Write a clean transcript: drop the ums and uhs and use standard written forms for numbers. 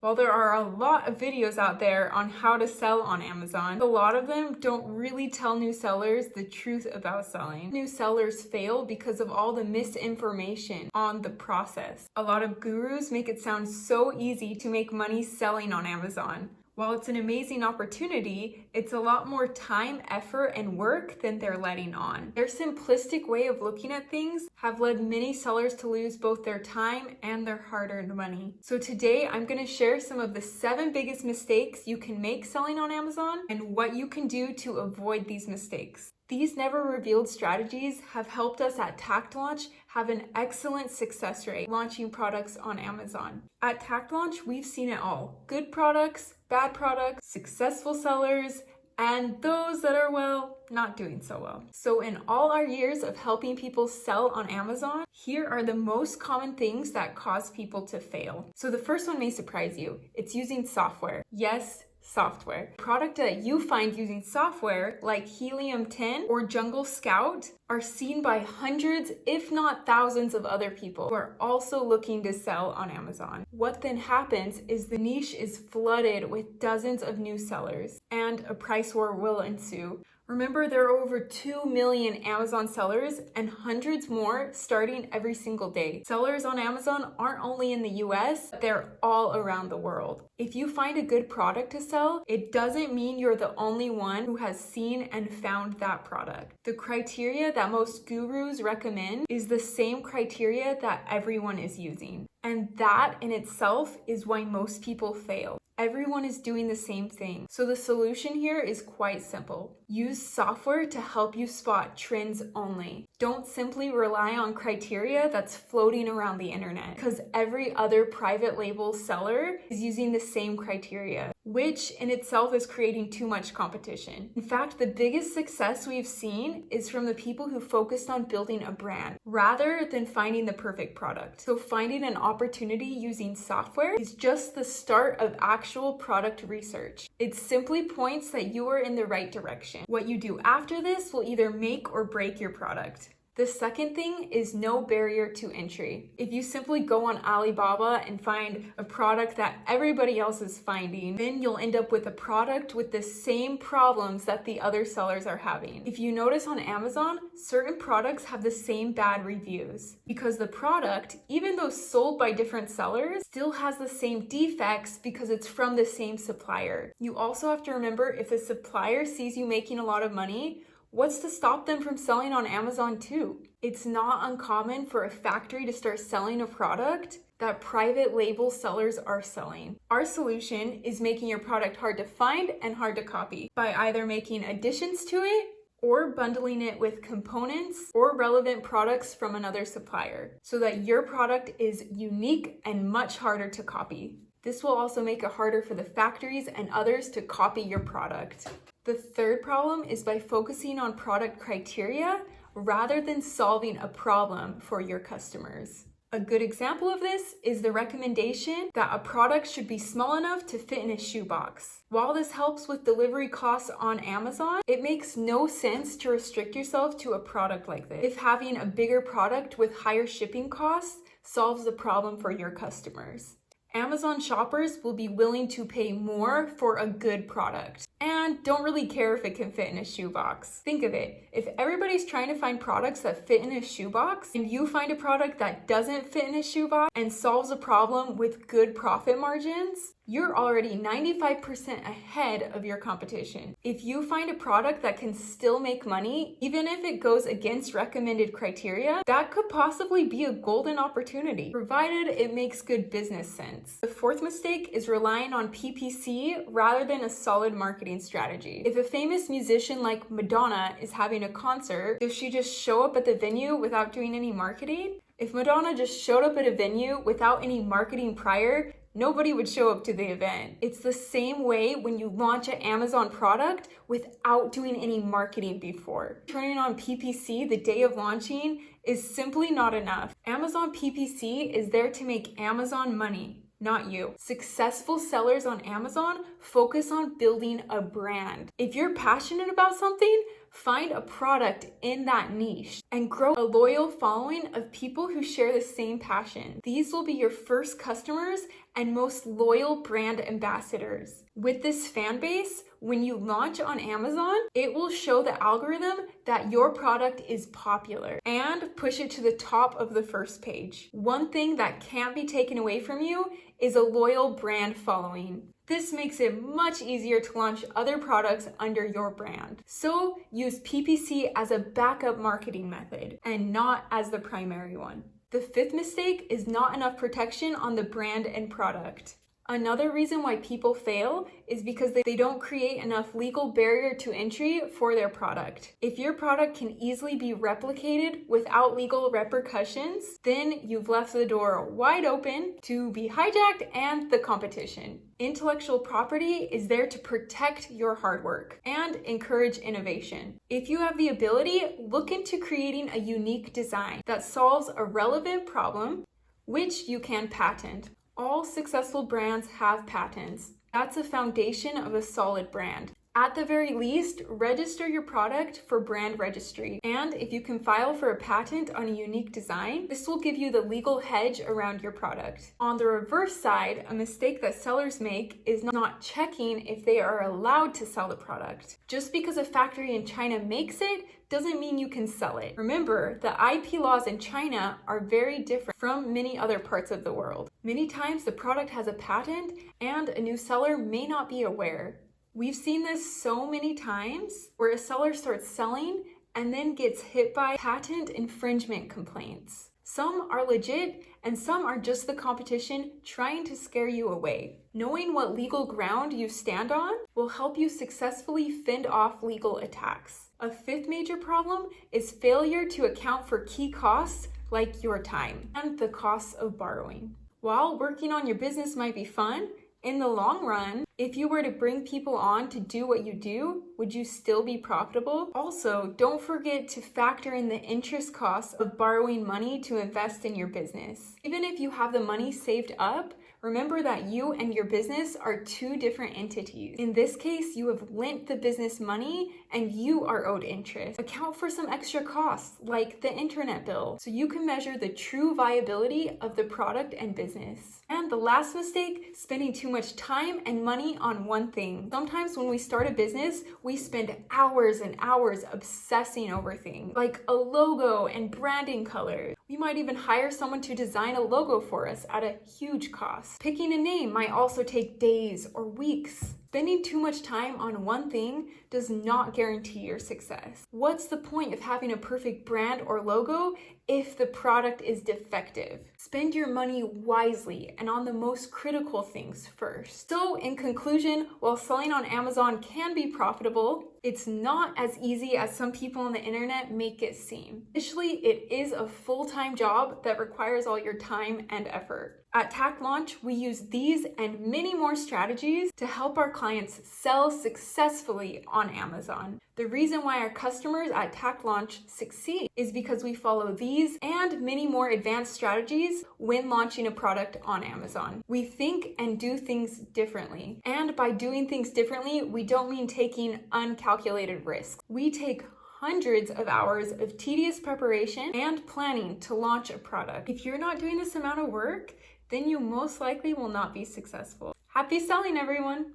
While there are a lot of videos out there on how to sell on Amazon, a lot of them don't really tell new sellers the truth about selling. New sellers fail because of all the misinformation on the process. A lot of gurus make it sound so easy to make money selling on Amazon. While it's an amazing opportunity, it's a lot more time, effort, and work than they're letting on. Their simplistic way of looking at things have led many sellers to lose both their time and their hard-earned money. So today, I'm going to share some of the 7 biggest mistakes you can make selling on Amazon and what you can do to avoid these mistakes. These never revealed strategies have helped us at Tactlaunch have an excellent success rate launching products on Amazon. At Tactlaunch, we've seen it all. Good products, bad products, successful sellers, and those that are, well, not doing so well. So in all our years of helping people sell on Amazon, here are the most common things that cause people to fail. So the first one may surprise you. It's using software. Yes, software. Product that you find using software like Helium 10 or Jungle Scout are seen by hundreds, if not thousands of other people who are also looking to sell on Amazon. What then happens is the niche is flooded with dozens of new sellers and a price war will ensue. Remember, there are over 2 million Amazon sellers and hundreds more starting every single day. Sellers on Amazon aren't only in the US, they're all around the world. If you find a good product to sell, it doesn't mean you're the only one who has seen and found that product. The criteria that most gurus recommend is the same criteria that everyone is using. And that in itself is why most people fail. Everyone is doing the same thing. So the solution here is quite simple. Use software to help you spot trends only. Don't simply rely on criteria that's floating around the internet, because every other private label seller is using the same criteria, which in itself is creating too much competition. In fact, the biggest success we've seen is from the people who focused on building a brand rather than finding the perfect product. So finding an opportunity using software is just the start of actual product research. It simply points that you are in the right direction. What you do after this will either make or break your product. The second thing is no barrier to entry. If you simply go on Alibaba and find a product that everybody else is finding, then you'll end up with a product with the same problems that the other sellers are having. If you notice on Amazon, certain products have the same bad reviews because the product, even though sold by different sellers, still has the same defects because it's from the same supplier. You also have to remember, if the supplier sees you making a lot of money, what's to stop them from selling on Amazon too? It's not uncommon for a factory to start selling a product that private label sellers are selling. Our solution is making your product hard to find and hard to copy by either making additions to it or bundling it with components or relevant products from another supplier so that your product is unique and much harder to copy. This will also make it harder for the factories and others to copy your product. The third problem is by focusing on product criteria rather than solving a problem for your customers. A good example of this is the recommendation that a product should be small enough to fit in a shoebox. While this helps with delivery costs on Amazon, it makes no sense to restrict yourself to a product like this if having a bigger product with higher shipping costs solves the problem for your customers. Amazon shoppers will be willing to pay more for a good product and don't really care if it can fit in a shoebox. Think of it. If everybody's trying to find products that fit in a shoebox and you find a product that doesn't fit in a shoebox and solves a problem with good profit margins, you're already 95% ahead of your competition. If you find a product that can still make money, even if it goes against recommended criteria, that could possibly be a golden opportunity, provided it makes good business sense. The fourth mistake is relying on PPC rather than a solid marketing strategy. If a famous musician like Madonna is having a concert, does she just show up at the venue without doing any marketing? If Madonna just showed up at a venue without any marketing prior, nobody would show up to the event. It's the same way when you launch an Amazon product without doing any marketing before. Turning on PPC the day of launching is simply not enough. Amazon PPC is there to make Amazon money, not you. Successful sellers on Amazon focus on building a brand. If you're passionate about something, Find a product in that niche and grow a loyal following of people who share the same passion. These will be your first customers and most loyal brand ambassadors. With this fan base, when you launch on Amazon, it will show the algorithm that your product is popular and push it to the top of the first page. One thing that can't be taken away from you is a loyal brand following. This makes it much easier to launch other products under your brand. So use PPC as a backup marketing method and not as the primary one. The fifth mistake is not enough protection on the brand and product. Another reason why people fail is because they don't create enough legal barrier to entry for their product. If your product can easily be replicated without legal repercussions, then you've left the door wide open to be hijacked and the competition. Intellectual property is there to protect your hard work and encourage innovation. If you have the ability, look into creating a unique design that solves a relevant problem, which you can patent. All successful brands have patents. That's a foundation of a solid brand. At the very least, register your product for brand registry. And if you can file for a patent on a unique design, this will give you the legal hedge around your product. On the reverse side, a mistake that sellers make is not checking if they are allowed to sell the product. Just because a factory in China makes it doesn't mean you can sell it. Remember, the IP laws in China are very different from many other parts of the world. Many times the product has a patent and a new seller may not be aware. We've seen this so many times where a seller starts selling and then gets hit by patent infringement complaints. Some are legit and some are just the competition trying to scare you away. Knowing what legal ground you stand on will help you successfully fend off legal attacks. A fifth major problem is failure to account for key costs like your time and the costs of borrowing. While working on your business might be fun, in the long run, if you were to bring people on to do what you do, would you still be profitable? Also, don't forget to factor in the interest costs of borrowing money to invest in your business. Even if you have the money saved up, remember that you and your business are two different entities. In this case, you have lent the business money and you are owed interest. Account for some extra costs, like the internet bill, so you can measure the true viability of the product and business. And the last mistake, spending too much time and money on one thing. Sometimes when we start a business, we spend hours and hours obsessing over things, like a logo and branding colors. We might even hire someone to design a logo for us at a huge cost. Picking a name might also take days or weeks. Spending too much time on one thing does not guarantee your success. What's the point of having a perfect brand or logo if the product is defective? Spend your money wisely and on the most critical things first. So in conclusion, while selling on Amazon can be profitable, it's not as easy as some people on the internet make it seem. Initially, it is a full-time job that requires all your time and effort. At Tactlaunch, we use these and many more strategies to help our clients sell successfully on Amazon. The reason why our customers at Tactlaunch succeed is because we follow these and many more advanced strategies when launching a product on Amazon. We think and do things differently. And by doing things differently, we don't mean taking uncalculated risks. We take hundreds of hours of tedious preparation and planning to launch a product. If you're not doing this amount of work, then you most likely will not be successful. Happy selling, everyone!